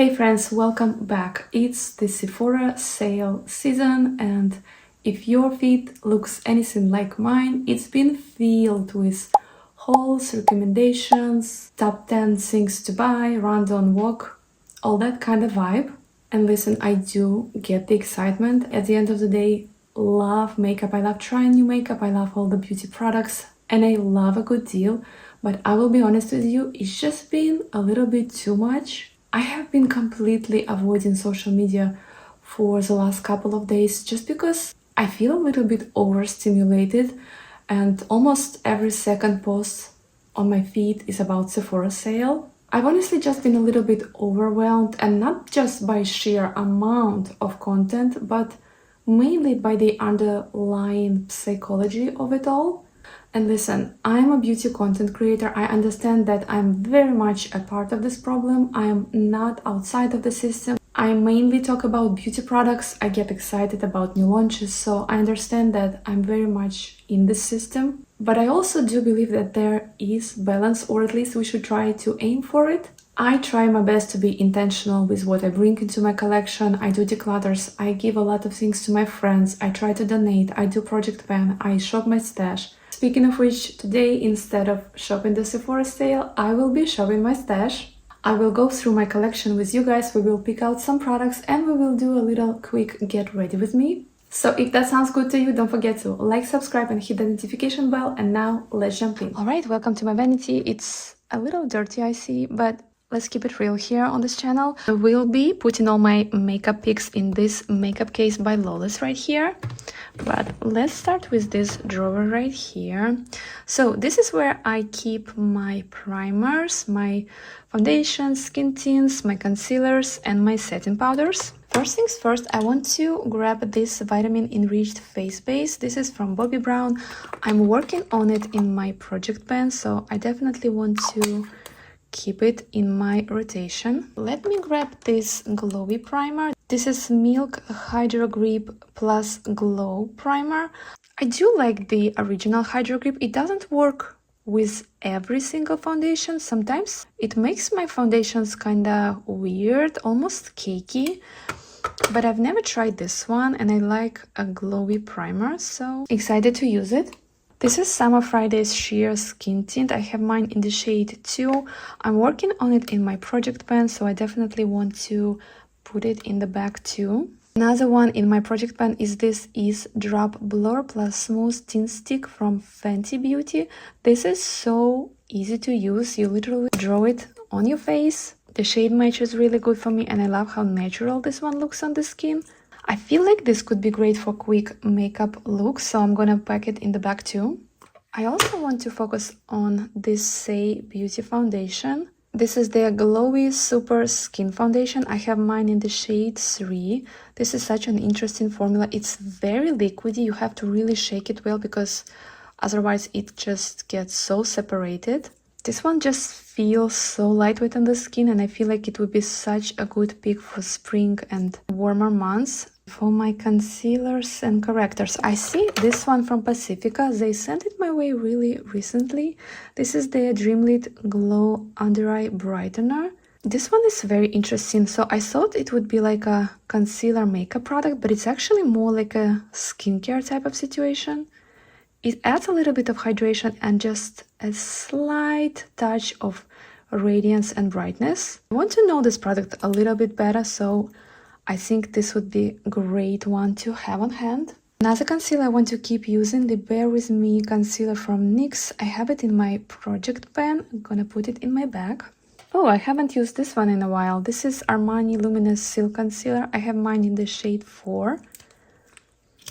Hey friends, welcome back. It's the Sephora sale season, and if your feed looks anything like mine, it's been filled with hauls, recommendations, top 10 things to buy, run-down walk, all that kind of vibe. And listen, I do get the excitement. At the end of the day, love makeup. I love trying new makeup. I love all the beauty products, and I love a good deal. But I will be honest with you, it's just been a little bit too much. I have been completely avoiding social media for the last couple of days just because I feel a little bit overstimulated, and almost every second post on my feed is about Sephora sale. I've honestly just been a little bit overwhelmed, and not just by sheer amount of content, but mainly by the underlying psychology of it all. And listen, I'm a beauty content creator. I understand that I'm very much a part of this problem. I am not outside of the system. I mainly talk about beauty products. I get excited about new launches, so I understand that I'm very much in this system. But I also do believe that there is balance, or at least we should try to aim for it. I try my best to be intentional with what I bring into my collection. I do declutters, I give a lot of things to my friends, I try to donate, I do project pan, I shop my stash. Speaking of which, today instead of shopping the Sephora sale, I will be shopping my stash. I will go through my collection with you guys, we will pick out some products, and we will do a little quick get ready with me. So if that sounds good to you, don't forget to like, subscribe, and hit the notification bell. And now let's jump in. Alright, welcome to my vanity. It's a little dirty, I see, but let's keep it real here on this channel. I will be putting all my makeup picks in this makeup case by Lawless right here. But let's start with this drawer right here. So this is where I keep my primers, my foundations, skin tints, my concealers, and my setting powders. First things first, I want to grab this vitamin enriched face base. This is from Bobbi Brown. I'm working on it in my project pan, so I definitely want to keep it in my rotation. Let me grab this glowy primer. This is Milk Hydro Grip Plus Glow Primer. I do like the original Hydro Grip. It doesn't work with every single foundation. Sometimes it makes my foundations kinda weird, almost cakey. But I've never tried this one, and I like a glowy primer, so excited to use it. This is Summer Friday's Sheer Skin Tint. I have mine in the shade 2. I'm working on it in my project pan, so I definitely want to put it in the bag too. Another one in my project pan is this Ease Drop Blur Plus Smooth Tint Stick from Fenty Beauty. This is so easy to use. You literally draw it on your face. The shade match is really good for me, and I love how natural this one looks on the skin. I feel like this could be great for quick makeup looks, so I'm gonna pack it in the bag too. I also want to focus on this Say Beauty foundation. This is their Glowy Super Skin Foundation. I have mine in the shade 3. This is such an interesting formula. It's very liquidy. You have to really shake it well because otherwise it just gets so separated. This one just feels so lightweight on the skin, and I feel like it would be such a good pick for spring and warmer months. For my concealers and correctors, I see this one from Pacifica. They sent it my way really recently. This is their Dreamlit Glow Under Eye Brightener. This one is very interesting. So I thought it would be like a concealer makeup product, but it's actually more like a skincare type of situation. It adds a little bit of hydration and just a slight touch of radiance and brightness. I want to know this product a little bit better, so I think this would be a great one to have on hand. Another concealer I want to keep using, the Bare With Me concealer from NYX. I have it in my project pan. I'm gonna put it in my bag. Oh, I haven't used this one in a while. This is Armani Luminous Silk Concealer. I have mine in the shade 4.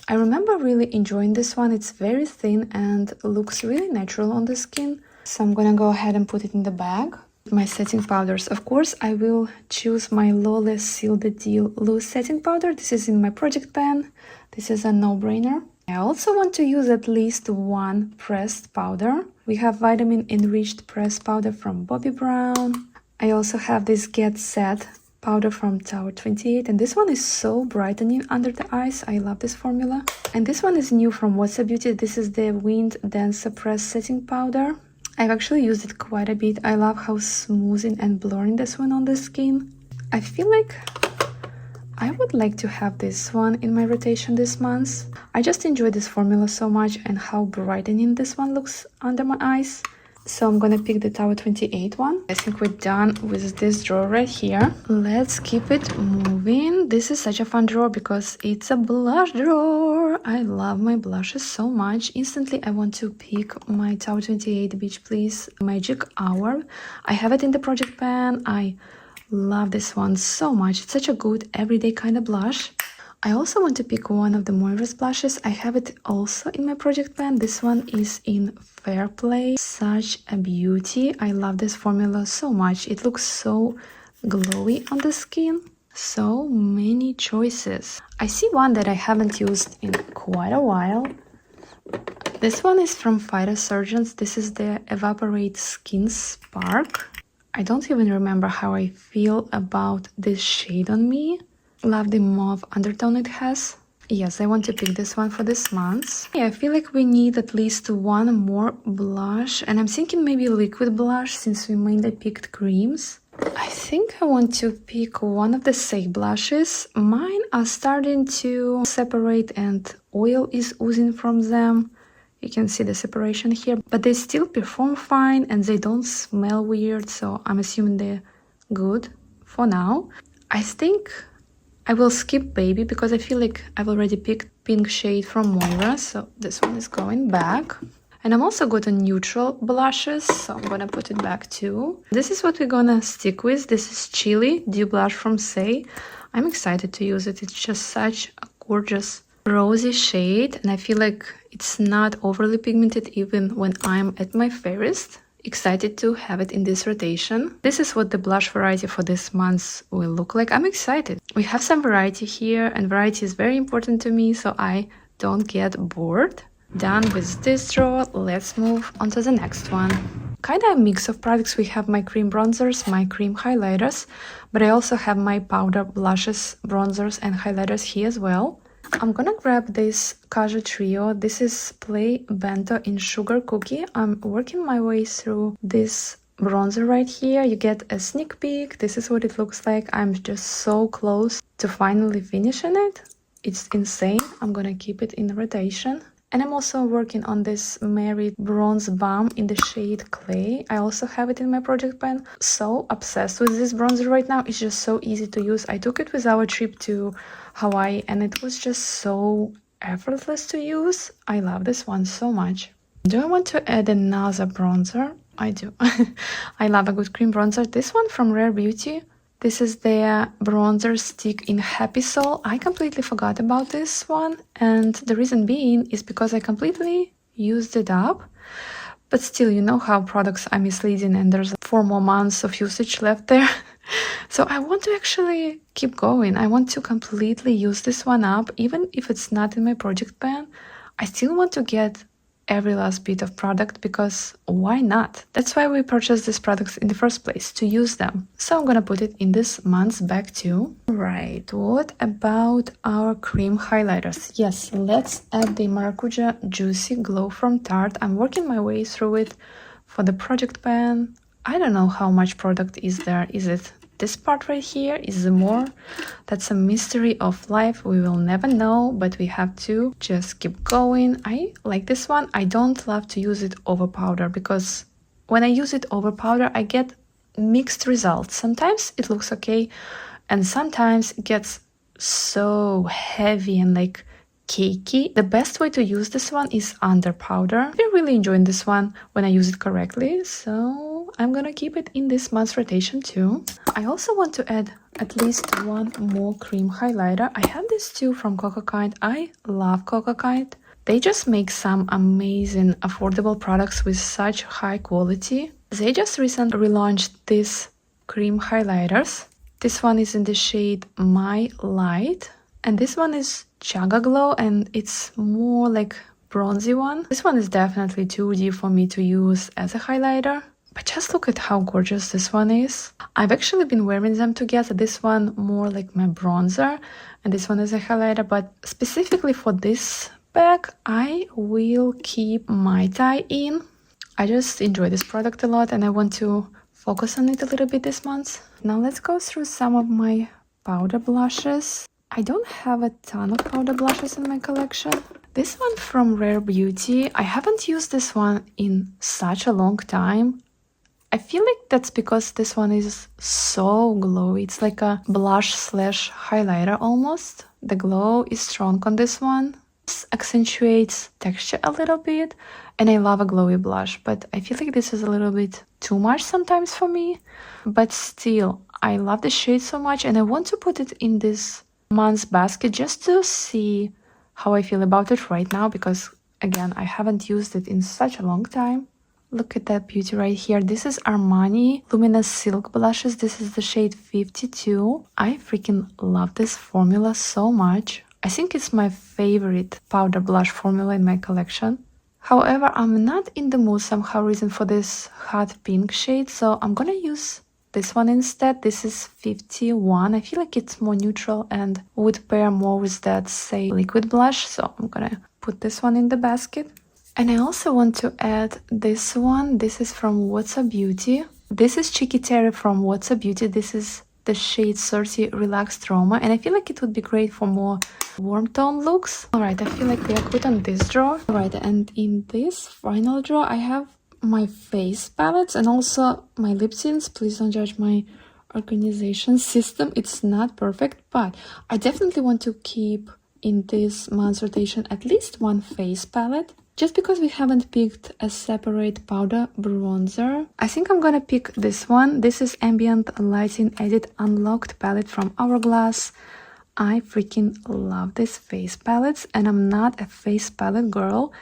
I remember really enjoying this one. It's very thin and looks really natural on the skin. So I'm gonna go ahead and put it in the bag. My setting powders. Of course, I will choose my Lawless Seal the Deal Loose Setting Powder. This is in my project pan. This is a no-brainer. I also want to use at least one pressed powder. We have Vitamin Enriched Pressed Powder from Bobbi Brown. I also have this Get Set powder from Tower 28, and this one is so brightening under the eyes. I love this formula. And this one is new from What's a Beauty. This is the Wind Dancer Press Setting Powder. I've actually used it quite a bit. I love how smoothing and blurring this one on the skin. I feel like I would like to have this one in my rotation this month. I just enjoy this formula so much and how brightening this one looks under my eyes. So I'm gonna pick the Tower 28 one. I think we're done with this drawer right here. Let's keep it moving. This is such a fun drawer because it's a blush drawer. I love my blushes so much. Instantly I want to pick my Tower 28 Beach Please Magic Hour. I have it in the project pan. I love this one so much. It's such a good everyday kind of blush. I also want to pick one of the Moira's blushes. I have it also in my project pan. This one is in Fair Play. Such a beauty. I love this formula so much. It looks so glowy on the skin. So many choices. I see one that I haven't used in quite a while. This one is from Phytosurgeons. This is the Evaporate Skin Spark. I don't even remember how I feel about this shade on me. Love the mauve undertone it has. Yes, I want to pick this one for this month. Yeah, I feel like we need at least one more blush. And I'm thinking maybe liquid blush since we mainly picked creams. I think I want to pick one of the Say blushes. Mine are starting to separate and oil is oozing from them. You can see the separation here, but they still perform fine and they don't smell weird, so I'm assuming they're good for now. I think I will skip Baby because I feel like I've already picked pink shade from Moira, so this one is going back. And I'm also got a neutral blushes, so I'm gonna put it back too. This is what we're gonna stick with. This is Chili Dew Blush from Say. I'm excited to use it. It's just such a gorgeous rosy shade, and I feel like it's not overly pigmented even when I'm at my fairest. Excited to have it in this rotation. This is what the blush variety for this month will look like. I'm excited. We have some variety here, and variety is very important to me, so I don't get bored. Done with this drawer, let's move on to the next one. Kind of a mix of products. We have my cream bronzers, my cream highlighters, but I also have my powder blushes, bronzers, and highlighters here as well. I'm gonna grab this Kaja Trio. This is Play Bento in Sugar Cookie. I'm working my way through this bronzer right here. You get a sneak peek. This is what it looks like. I'm just so close to finally finishing it. It's insane. I'm gonna keep it in rotation. And I'm also working on this Mary Bronze Balm in the shade Clay. I also have it in my project pan. So obsessed with this bronzer right now. It's just so easy to use. I took it with our trip to Hawaii and it was just so effortless to use. I love this one so much. Do I want to add another bronzer? I do. I love a good cream bronzer. This one from Rare Beauty. This is the bronzer stick in Happy Soul. I completely forgot about this one, and the reason being is because I completely used it up. But still, you know how products are misleading and there's 4 more months of usage left there. So I want to actually keep going. I want to completely use this one up, even if it's not in my project pan. I still want to get every last bit of product because why not? That's why we purchased these products in the first place, to use them. So I'm gonna put it in this month's bag too. Right, what about our cream highlighters? Yes, let's add the Maracuja Juicy Glow from Tarte. I'm working my way through it for the project pan. I don't know how much product is there. Is it this part right here? Is there more? That's a mystery of life. We will never know, but we have to just keep going. I like this one. I don't love to use it over powder because when I use it over powder, I get mixed results. Sometimes it looks okay, and sometimes it gets so heavy and like cakey. The best way to use this one is under powder. I'm really enjoying this one when I use it correctly, so I'm gonna keep it in this month's rotation too. I also want to add at least one more cream highlighter. I have this too from Coco Kind. I love Coco Kind. They just make some amazing affordable products with such high quality. They just recently relaunched these cream highlighters. This one is in the shade My Light, and this one is Chaga Glow, and it's more like bronzy one. This one is definitely too deep for me to use as a highlighter, but just look at how gorgeous this one is. I've actually been wearing them together. This one more like my bronzer, and this one is a highlighter, but specifically for this bag, I will keep Mai Tai in. I just enjoy this product a lot, and I want to focus on it a little bit this month. Now let's go through some of my powder blushes. I don't have a ton of powder blushes in my collection. This one from Rare Beauty, I haven't used this one in such a long time. I feel like that's because this one is so glowy. It's like a blush slash highlighter almost. The glow is strong on this one. This accentuates texture a little bit, and I love a glowy blush, but I feel like this is a little bit too much sometimes for me. But still, I love the shade so much, and I want to put it in this month's basket just to see how I feel about it right now, because again, I haven't used it in such a long time. Look at that beauty right here. This is Armani Luminous Silk Blushes. This is the shade 52. I freaking love this formula so much. I think it's my favorite powder blush formula in my collection. However, I'm not in the mood somehow reason for this hot pink shade, so I'm gonna use this one instead. This is 51. I feel like it's more neutral and would pair more with that, say, liquid blush, so I'm gonna put this one in the basket. And I also want to add this one. This is from Prada Beauty. This is Cheeky Terry from Prada Beauty. This is the shade 30 Relaxed Aroma, and I feel like it would be great for more warm tone looks. Alright, I feel like they are good on this drawer. Alright, and in this final drawer I have my face palettes and also my lip tints. Please don't judge my organization system. It's not perfect, but I definitely want to keep in this month's rotation at least one face palette. Just because we haven't picked a separate powder bronzer, I think I'm gonna pick this one. This is Ambient Lighting Edit Unlocked palette from Hourglass. I freaking love these face palettes, and I'm not a face palette girl,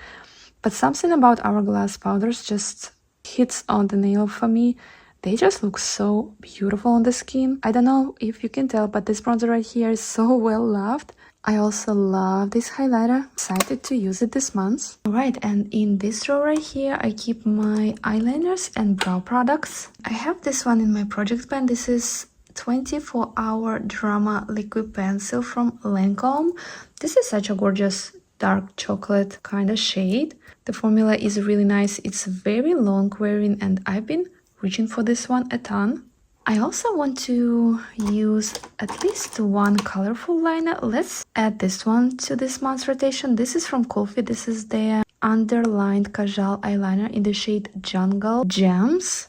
but something about Hourglass powders just hits on the nail for me. They just look so beautiful on the skin. I don't know if you can tell, but this bronzer right here is so well loved. I also love this highlighter. Excited to use it this month. Alright, and in this drawer right here, I keep my eyeliners and brow products. I have this one in my project pen. This is 24-Hour Drama Liquid Pencil from Lancome. This is such a gorgeous dark chocolate kind of shade. The formula is really nice. It's very long wearing, and I've been reaching for this one a ton. I also want to use at least one colorful liner. Let's add this one to this month's rotation. This is from Coffee. This is the Underlined Kajal eyeliner in the shade Jungle Gems.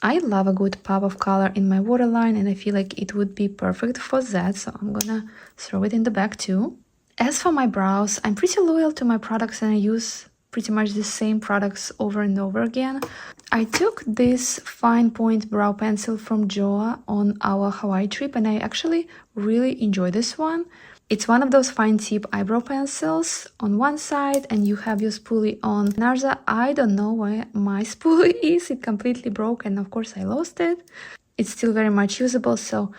I love a good pop of color in my waterline, and I feel like it would be perfect for that, so I'm gonna throw it in the bag too. As for my brows, I'm pretty loyal to my products and I use pretty much the same products over and over again. I took this fine point brow pencil from Joa on our Hawaii trip, and I actually really enjoy this one. It's one of those fine tip eyebrow pencils on one side, and you have your spoolie on another. I don't know where my spoolie is. It completely broke, and of course I lost it. It's still very much usable, so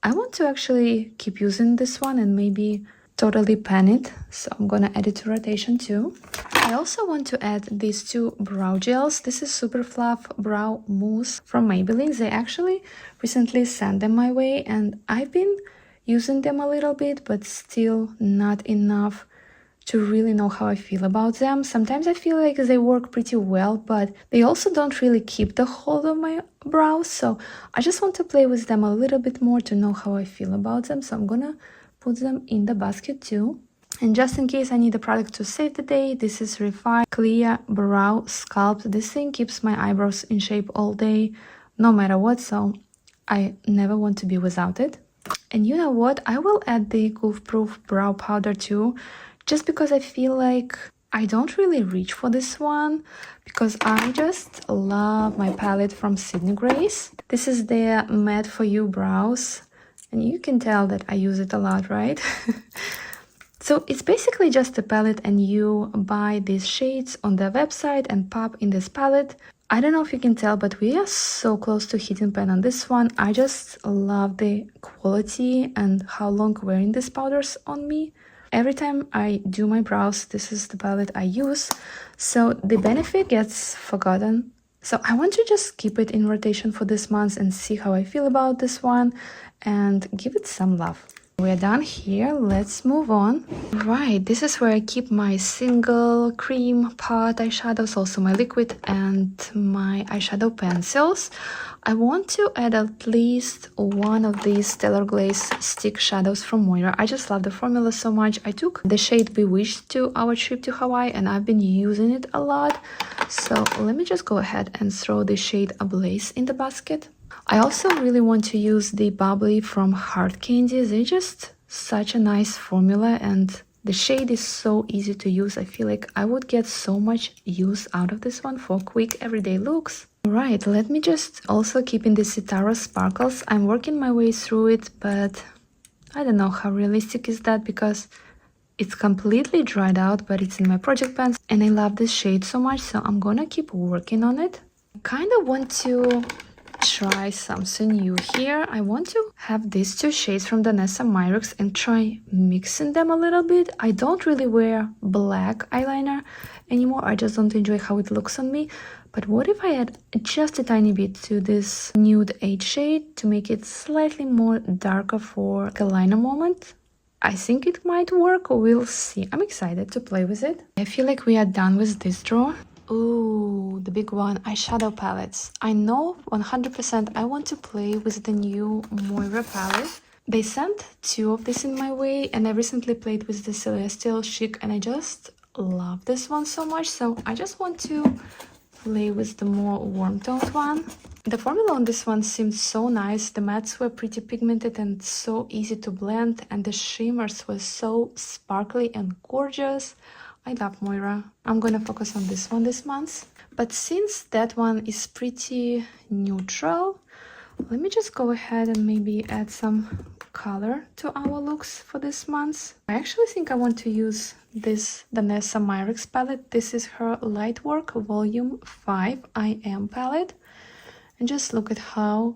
I want to actually keep using this one and maybe totally pan it, so I'm gonna add it to rotation too. I also want to add these two brow gels. This is Super Fluff Brow Mousse from Maybelline. They actually recently sent them my way, and I've been using them a little bit, but still not enough to really know how I feel about them. Sometimes I feel like they work pretty well, but they also don't really keep the hold of my brows, so I just want to play with them a little bit more to know how I feel about them, so I'm gonna put them in the basket too. And just in case I need a product to save the day, this is Refine Clear Brow Sculpt. This thing keeps my eyebrows in shape all day, no matter what, so I never want to be without it. And you know what? I will add the Goof Proof Brow Powder too, just because I feel like I don't really reach for this one, because I just love my palette from Sydney Grace. This is their Matte For You Brows, and you can tell that I use it a lot, right? So it's basically just a palette, and you buy these shades on their website and pop in this palette. I don't know if you can tell, but we are so close to hitting pan on this one. I just love the quality and how long wearing these powders on me. Every time I do my brows, this is the palette I use, so the benefit gets forgotten. So I want to just keep it in rotation for this month and see how I feel about this one and give it some love. We're done here, let's move on. Right, this is where I keep my single cream pot eyeshadows, also my liquid and my eyeshadow pencils. I want to add at least one of these Stellar Glaze stick shadows from Moira. I just love the formula so much. I took the shade Bewitched to our trip to Hawaii and I've been using it a lot. So let me just go ahead and throw the shade Ablaze in the basket. I also really want to use the Bubbly from Hard Candy. They're just such a nice formula and the shade is so easy to use. I feel like I would get so much use out of this one for quick everyday looks. Right, let me just also keep in the Citaro Sparkles. I'm working my way through it, but I don't know how realistic is that because it's completely dried out, but it's in my project pans and I love this shade so much, so I'm gonna keep working on it. I kind of want to try something new here. I want to have these two shades from Danessa Myricks and try mixing them a little bit. I don't really wear black eyeliner anymore. I just don't enjoy how it looks on me. But what if I add just a tiny bit to this nude 8 shade to make it slightly more darker for a liner moment? I think it might work, we'll see. I'm excited to play with it. I feel like we are done with this drawer. Ooh, the big one, eyeshadow palettes. I know 100% I want to play with the new Moira palette. They sent 2 of this in my way and I recently played with the Celestial Chic and I just love this one so much. So I just want to play with the more warm-toned one. The formula on this one seemed so nice. The mattes were pretty pigmented and so easy to blend and the shimmers were so sparkly and gorgeous. I love Moira. I'm gonna focus on this one this month. But since that one is pretty neutral, let me just go ahead and maybe add some color to our looks for this month. I actually think I want to use this Danessa Myricks palette. This is her Lightwork Volume 5 I Am palette. And just look at how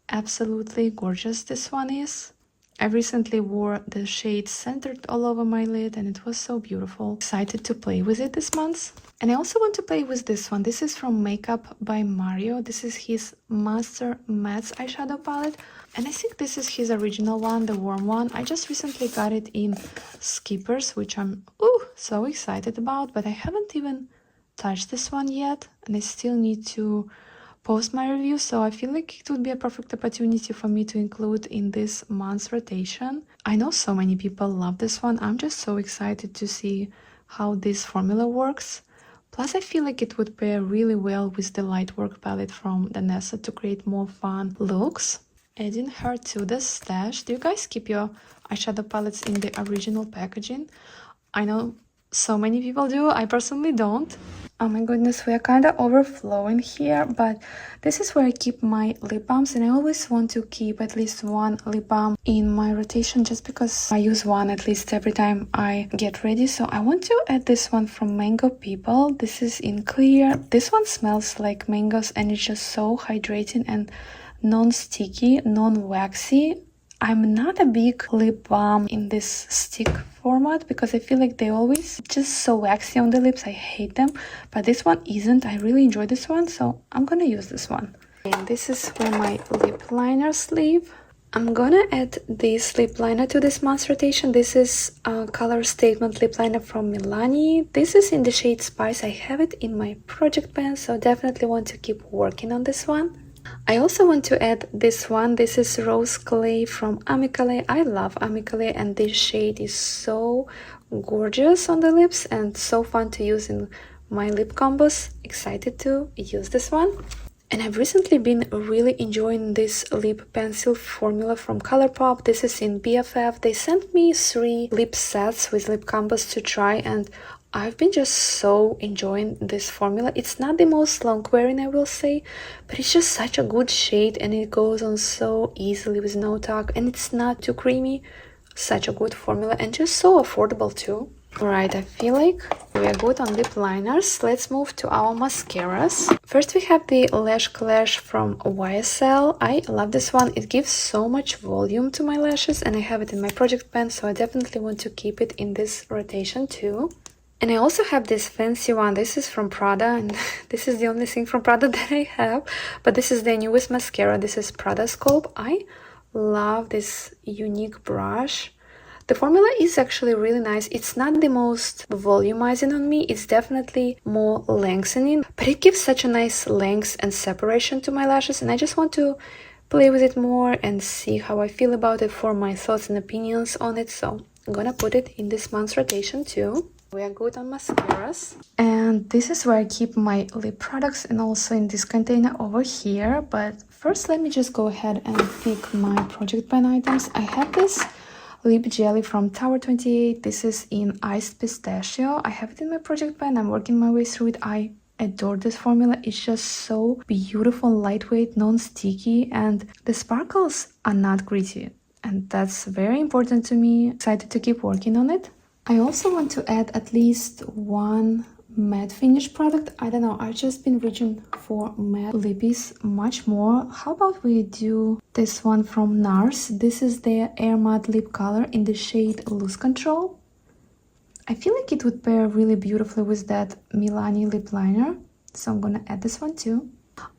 absolutely gorgeous this one is. I recently wore the shade centered all over my lid and it was so beautiful. Excited to play with it this month. And I also want to play with this one. This is from Makeup by Mario. This is his Master Mattes eyeshadow palette. And I think this is his original one, the warm one. I just recently got it in Skippers, which I'm so excited about. But I haven't even touched this one yet. And I still need to post my review, so I feel like it would be a perfect opportunity for me to include in this month's rotation. I know so many people love this one. I'm just so excited to see how this formula works. Plus I feel like it would pair really well with the Lightwork palette from Danessa to create more fun looks. Adding her to the stash. Do you guys keep your eyeshadow palettes in the original packaging? I know so many people do. I personally don't. Oh my goodness, we are kind of overflowing here, but this is where I keep my lip balms and I always want to keep at least one lip balm in my rotation just because I use one at least every time I get ready. So I want to add this one from Mango People. This is in clear. This one smells like mangoes and it's just so hydrating and non-sticky, non-waxy. I'm not a big lip balm in this stick format because I feel like they always just so waxy on the lips. I hate them, but this one isn't. I really enjoy this one, so I'm gonna use this one. And this is where my lip liners live. I'm gonna add this lip liner to this month's rotation. This is a Color Statement lip liner from Milani. This is in the shade Spice. I have it in my project pen, so definitely want to keep working on this one. I also want to add this one. This is Rose Clay from Amicale. I love Amicale and this shade is so gorgeous on the lips and so fun to use in my lip combos. Excited to use this one. And I've recently been really enjoying this lip pencil formula from Colourpop. This is in BFF. They sent me 3 lip sets with lip combos to try and I've been just so enjoying this formula. It's not the most long wearing, I will say, but it's just such a good shade and it goes on so easily with no tug and it's not too creamy. Such a good formula and just so affordable too. Alright, I feel like we are good on lip liners. Let's move to our mascaras. First we have the Lash Clash from YSL. I love this one. It gives so much volume to my lashes and I have it in my project pen, so I definitely want to keep it in this rotation too. And I also have this fancy one. This is from Prada and this is the only thing from Prada that I have. But this is their newest mascara. This is Prada Sculpt. I love this unique brush. The formula is actually really nice. It's not the most volumizing on me, it's definitely more lengthening, but it gives such a nice length and separation to my lashes, and I just want to play with it more and see how I feel about it for my thoughts and opinions on it. So I'm gonna put it in this month's rotation too. We are good on mascaras. And this is where I keep my lip products, and also in this container over here. But first, let me just go ahead and pick my project pan items. I have this lip jelly from Tower 28. This is in iced pistachio. I have it in my project pan. I'm working my way through it. I adore this formula. It's just so beautiful, lightweight, non-sticky, and the sparkles are not gritty, and that's very important to me. Excited to keep working on it. I also want to add at least one matte finish product. I don't know, I've just been reaching for matte lippies much more. How about we do this one from NARS? This is their Air Matte Lip Color in the shade Loose Control. I feel like it would pair really beautifully with that Milani lip liner, so I'm gonna add this one too.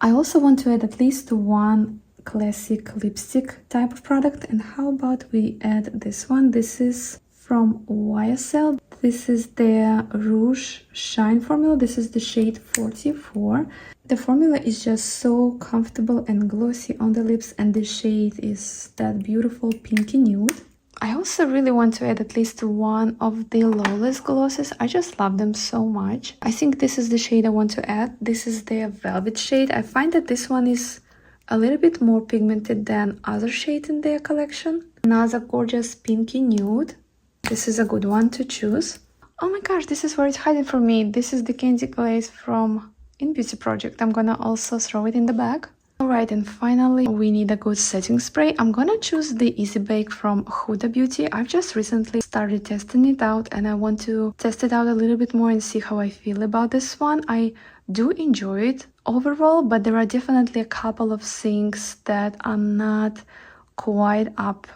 I also want to add at least one classic lipstick type of product, and how about we add this one? This is from YSL. This is their Rouge Shine formula. This is the shade 44. The formula is just so comfortable and glossy on the lips, and the shade is that beautiful pinky nude. I also really want to add at least one of the Lawless glosses. I just love them so much. I think this is the shade I want to add. This is their Velvet shade. I find that this one is a little bit more pigmented than other shades in their collection. Another gorgeous pinky nude. This is a good one to choose. Oh my gosh, this is where it's hiding from me. This is the Candy Glaze from In Beauty Project. I'm gonna also throw it in the bag. Alright, and finally we need a good setting spray. I'm gonna choose the Easy Bake from Prada Beauty. I've just recently started testing it out, and I want to test it out a little bit more and see how I feel about this one. I do enjoy it overall, but there are definitely a couple of things that are not quite up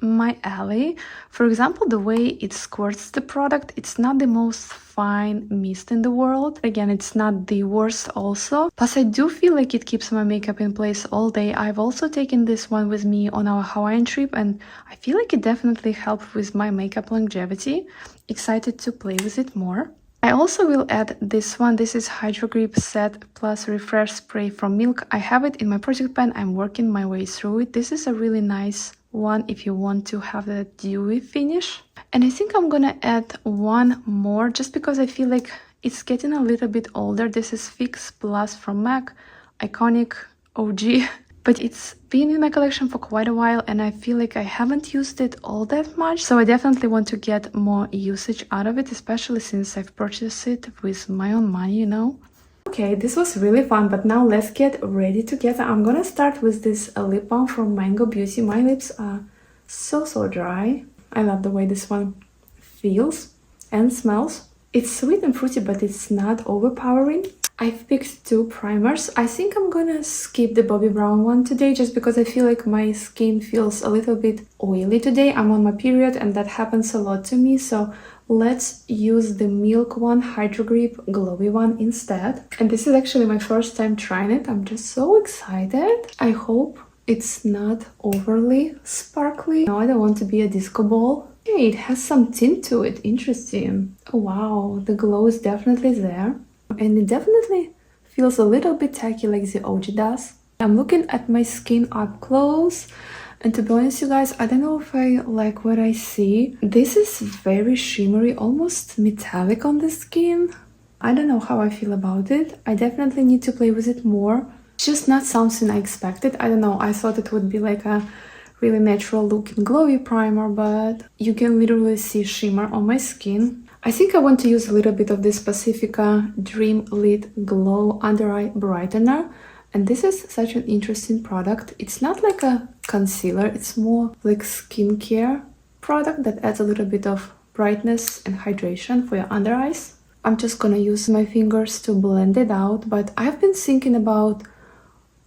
my alley. For example, the way it squirts the product, it's not the most fine mist in the world. Again, it's not the worst also. Plus, I do feel like it keeps my makeup in place all day. I've also taken this one with me on our Hawaiian trip, and I feel like it definitely helped with my makeup longevity. Excited to play with it more. I also will add this one. This is Hydro Grip Set Plus Refresh Spray from Milk. I have it in my project pan. I'm working my way through it. This is a really nice one if you want to have a dewy finish. And I think I'm gonna add one more just because I feel like it's getting a little bit older. This is Fix Plus from MAC, iconic OG. But it's been in my collection for quite a while, and I feel like I haven't used it all that much, so I definitely want to get more usage out of it, especially since I've purchased it with my own money, you know. Okay, this was really fun, but now let's get ready together. I'm gonna start with this lip balm from Mango Beauty. My lips are so dry. I love the way this one feels and smells. It's sweet and fruity, but it's not overpowering. I've picked two primers. I think I'm gonna skip the Bobbi Brown one today just because I feel like my skin feels a little bit oily today. I'm on my period and that happens a lot to me, so let's use the Milk one, Hydro Grip Glowy one instead. And this is actually my first time trying it. I'm just so excited. I hope it's not overly sparkly. No, I don't want to be a disco ball. Okay, it has some tint to it. Interesting. Oh, wow, the glow is definitely there. And it definitely feels a little bit tacky like the OG does. I'm looking at my skin up close, and to be honest, you guys, I don't know if I like what I see. This is very shimmery, almost metallic on the skin. I don't know how I feel about it. I definitely need to play with it more. It's just not something I expected. I don't know, I thought it would be like a really natural looking glowy primer, but you can literally see shimmer on my skin. I think I want to use a little bit of this Pacifica Dream Lit Glow Under Eye Brightener. And this is such an interesting product. It's not like a concealer, it's more like skincare product that adds a little bit of brightness and hydration for your under eyes. I'm just gonna use my fingers to blend it out, but I've been thinking about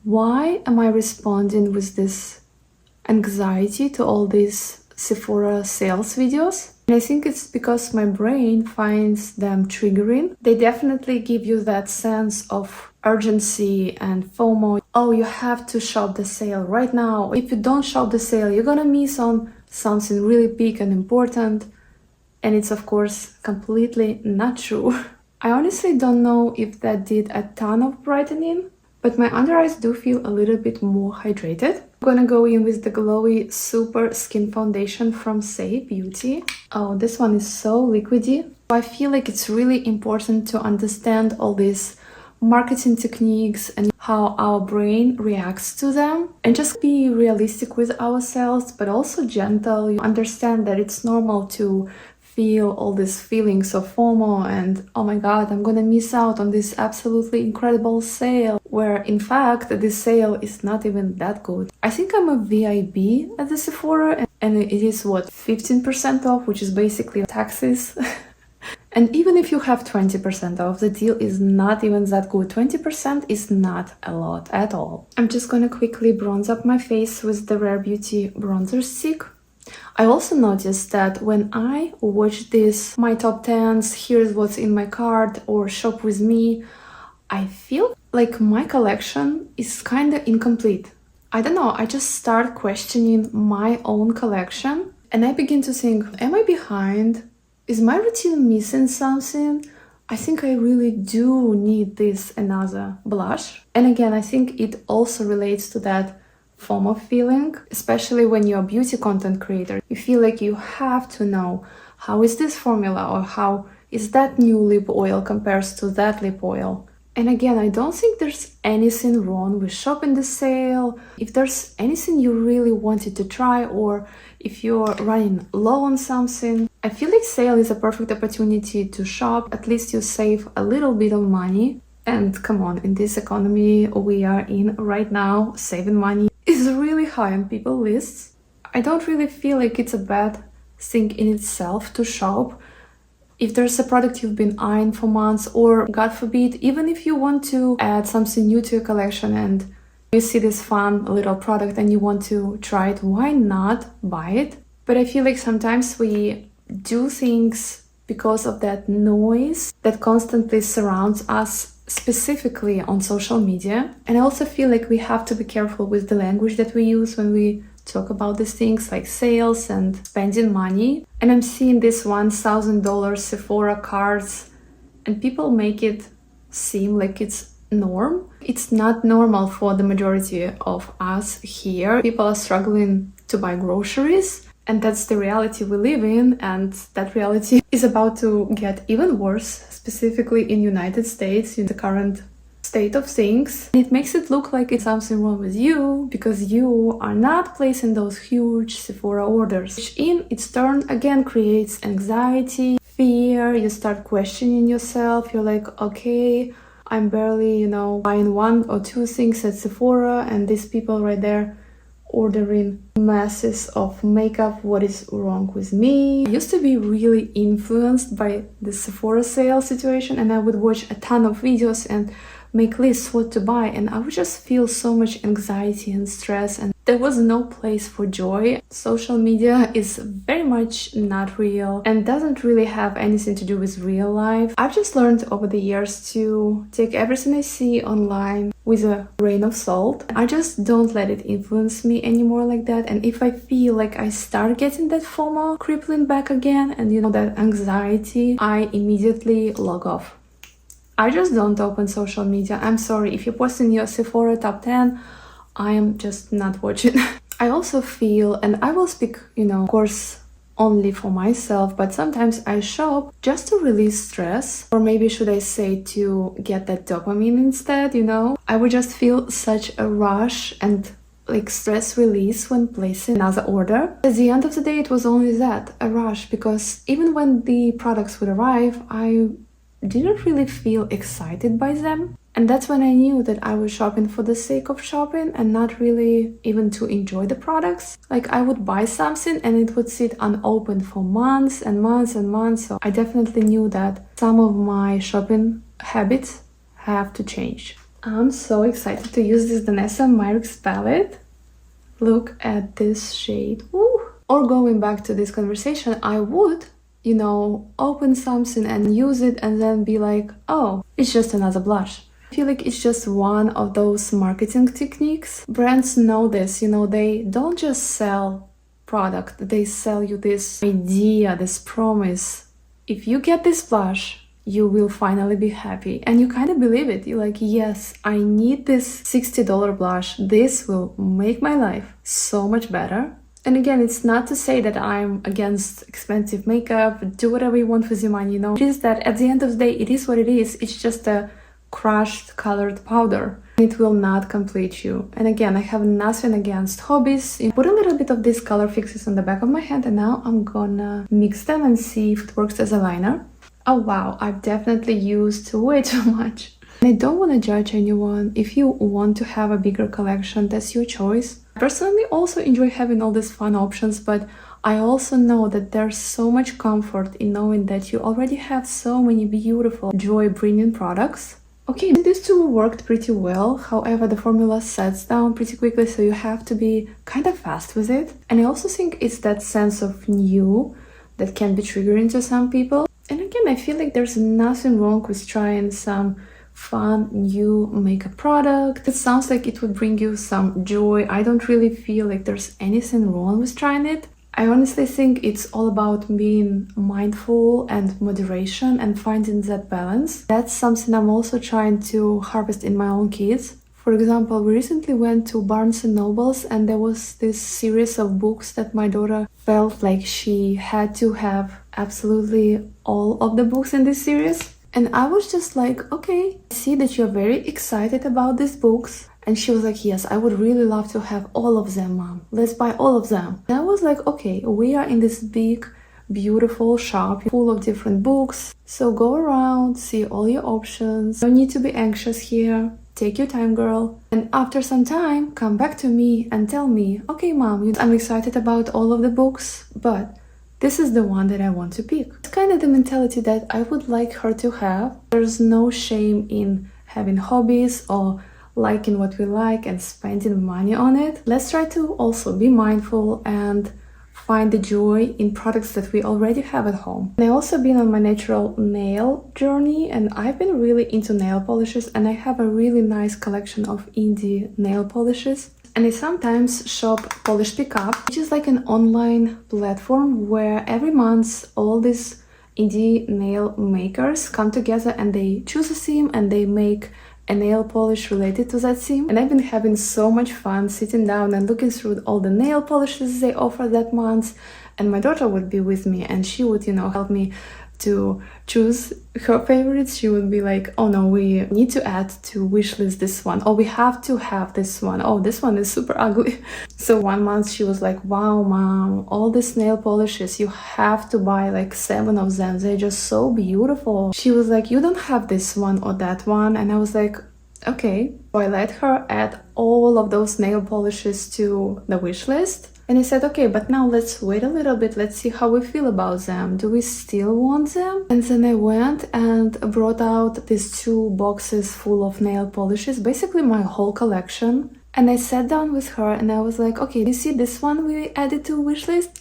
why am I responding with this anxiety to all these Sephora sales videos. And I think it's because my brain finds them triggering. They definitely give you that sense of urgency and FOMO. Oh, you have to shop the sale right now. If you don't shop the sale, you're gonna miss on something really big and important. And it's of course completely not true. I honestly don't know if that did a ton of brightening, but my under eyes do feel a little bit more hydrated. I'm gonna go in with the glowy super skin foundation from Prada Beauty. Oh, this one is so liquidy. I feel like it's really important to understand all these marketing techniques and how our brain reacts to them, and just be realistic with ourselves, but also gentle. You understand that it's normal to feel all these feelings of FOMO and oh my god, I'm gonna miss out on this absolutely incredible sale, where in fact this sale is not even that good. I think I'm a VIB at the Sephora and it is what, 15% off, which is basically taxes. And even if you have 20% off, the deal is not even that good. 20% is not a lot at all. I'm just gonna quickly bronze up my face with the Rare Beauty bronzer stick. I also noticed that when I watch this My Top 10s, here's what's in my cart, or shop with me, I feel like my collection is kinda incomplete. I don't know, I just start questioning my own collection and I begin to think, am I behind? Is my routine missing something? I think I really do need this another blush. And again, I think it also relates to that FOMO feeling, especially when you're a beauty content creator. You feel like you have to know how is this formula or how is that new lip oil compares to that lip oil. And again, I don't think there's anything wrong with shopping the sale. If there's anything you really wanted to try, or if you're running low on something, I feel like sale is a perfect opportunity to shop. At least you save a little bit of money. And come on, in this economy we are in right now, saving money is really high on people's lists. I don't really feel like it's a bad thing in itself to shop. If there's a product you've been eyeing for months, or God forbid, even if you want to add something new to your collection and you see this fun little product and you want to try it, why not buy it? But I feel like sometimes we do things because of that noise that constantly surrounds us, specifically on social media. And I also feel like we have to be careful with the language that we use when we talk about these things like sales and spending money. And I'm seeing this $1,000 Sephora cards and people make it seem like it's norm. It's not normal for the majority of us here. People are struggling to buy groceries, and that's the reality we live in, and that reality is about to get even worse, specifically in United States, in the current state of things. It makes it look like it's something wrong with you because you are not placing those huge Sephora orders, which in its turn again creates anxiety, fear. You start questioning yourself. You're like, okay, I'm barely, buying one or two things at Sephora, and these people right there ordering masses of makeup. What is wrong with me? I used to be really influenced by the Sephora sale situation, and I would watch a ton of videos and make lists what to buy, and I would just feel so much anxiety and stress, and there was no place for joy. Social media is very much not real and doesn't really have anything to do with real life. I've just learned over the years to take everything I see online with a grain of salt. I just don't let it influence me anymore like that. And if I feel like I start getting that FOMO crippling back again and that anxiety, I immediately log off. I just don't open social media. I'm sorry, if you're posting your Sephora top 10, I am just not watching. I also feel, and I will speak, of course, only for myself, but sometimes I shop just to release stress, or maybe should I say to get that dopamine instead, I would just feel such a rush and like stress release when placing another order. At the end of the day, it was only that, a rush, because even when the products would arrive, I didn't really feel excited by them. And that's when I knew that I was shopping for the sake of shopping and not really even to enjoy the products. Like I would buy something and it would sit unopened for months and months and months. So I definitely knew that some of my shopping habits have to change. I'm so excited to use this Danessa Myricks palette. Look at this shade. Ooh. Or going back to this conversation, I would open something and use it and then be like, oh, it's just another blush. I feel like it's just one of those marketing techniques. Brands know this, you know, they don't just sell product, they sell you this idea, this promise. If you get this blush, you will finally be happy. And you kind of believe it. You're like, yes, I need this $60 blush. This will make my life so much better. And again, it's not to say that I'm against expensive makeup, do whatever you want with your money, you know. It is that at the end of the day, it is what it is. It's just a crushed colored powder. It will not complete you. And again, I have nothing against hobbies. I put a little bit of these color fixes on the back of my hand, and now I'm gonna mix them and see if it works as a liner. Oh wow, I've definitely used way too much. And I don't want to judge anyone. If you want to have a bigger collection, that's your choice. I personally also enjoy having all these fun options, but I also know that there's so much comfort in knowing that you already have so many beautiful, joy-bringing products. Okay, these two worked pretty well, however the formula sets down pretty quickly, so you have to be kind of fast with it. And I also think it's that sense of new that can be triggering to some people. And again, I feel like there's nothing wrong with trying some fun new makeup product. It sounds like it would bring you some joy. I don't really feel like there's anything wrong with trying it. I honestly think it's all about being mindful and moderation and finding that balance. That's something I'm also trying to harvest in my own kids. For example, we recently went to Barnes & Noble's and there was this series of books that my daughter felt like she had to have absolutely all of the books in this series. And I was just like, okay, I see that you're very excited about these books. And she was like, yes, I would really love to have all of them, Mom. Let's buy all of them. And I was like, okay, we are in this big, beautiful shop full of different books. So go around, see all your options. No need to be anxious here. Take your time, girl. And after some time, come back to me and tell me, okay, Mom, I'm excited about all of the books, but this is the one that I want to pick. It's kind of the mentality that I would like her to have. There's no shame in having hobbies or liking what we like and spending money on it. Let's try to also be mindful and find the joy in products that we already have at home. And I've also been on my natural nail journey, and I've been really into nail polishes, and I have a really nice collection of indie nail polishes. And I sometimes shop Polish Pickup, which is like an online platform where every month all these indie nail makers come together and they choose a theme and they make a nail polish related to that theme. And I've been having so much fun sitting down and looking through all the nail polishes they offer that month. And my daughter would be with me and she would, help me to choose her favorites. She would be like, oh no, we need to add to wishlist this one. Oh, we have to have this one. Oh, this one is super ugly. So one month she was like, wow, Mom, all these nail polishes, you have to buy like 7 of them. They're just so beautiful. She was like, you don't have this one or that one. And I was like, okay. So I let her add all of those nail polishes to the wish list. And I said, okay, but now let's wait a little bit. Let's see how we feel about them. Do we still want them? And then I went and brought out these 2 boxes full of nail polishes, basically my whole collection. And I sat down with her and I was like, okay, you see this one we added to wishlist?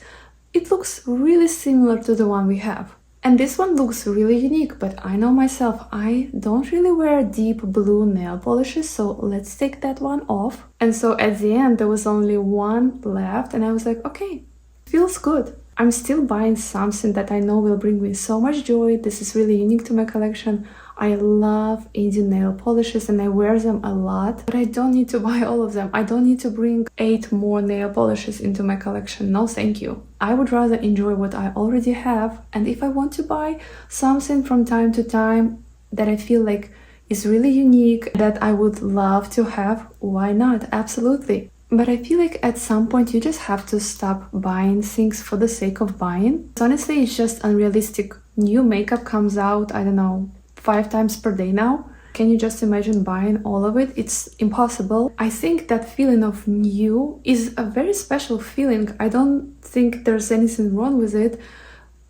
It looks really similar to the one we have. And this one looks really unique, but I know myself, I don't really wear deep blue nail polishes, so let's take that one off. And so at the end, there was only one left, and I was like, okay, feels good. I'm still buying something that I know will bring me so much joy. This is really unique to my collection. I love indie nail polishes and I wear them a lot, but I don't need to buy all of them. I don't need to bring 8 more nail polishes into my collection. No, thank you. I would rather enjoy what I already have. And if I want to buy something from time to time that I feel like is really unique, that I would love to have, why not? Absolutely. But I feel like at some point you just have to stop buying things for the sake of buying. Honestly, it's just unrealistic. New makeup comes out, I don't know, 5 times per day now. Can you just imagine buying all of it? It's impossible. I think that feeling of new is a very special feeling. I don't think there's anything wrong with it,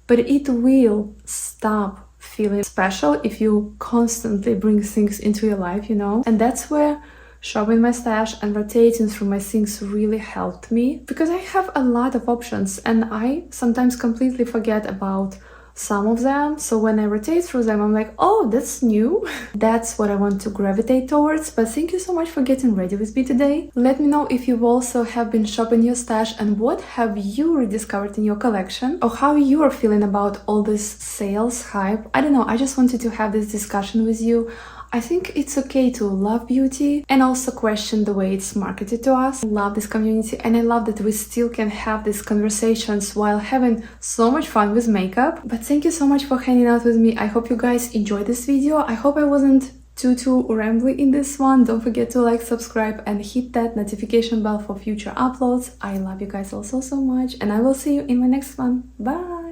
but it will stop feeling special if you constantly bring things into your life, And that's where shopping my stash and rotating through my things really helped me, because I have a lot of options and I sometimes completely forget about some of them, so when I rotate through them I'm like, oh, that's new. That's what I want to gravitate towards. But thank you so much for getting ready with me today. Let me know if you also have been shopping your stash and what have you rediscovered in your collection, or how you are feeling about all this sales hype. I don't know, I just wanted to have this discussion with you. I think it's okay to love beauty and also question the way it's marketed to us. I love this community and I love that we still can have these conversations while having so much fun with makeup. But thank you so much for hanging out with me. I hope you guys enjoyed this video. I hope I wasn't too rambly in this one. Don't forget to like, subscribe and hit that notification bell for future uploads. I love you guys also so much and I will see you in my next one. Bye!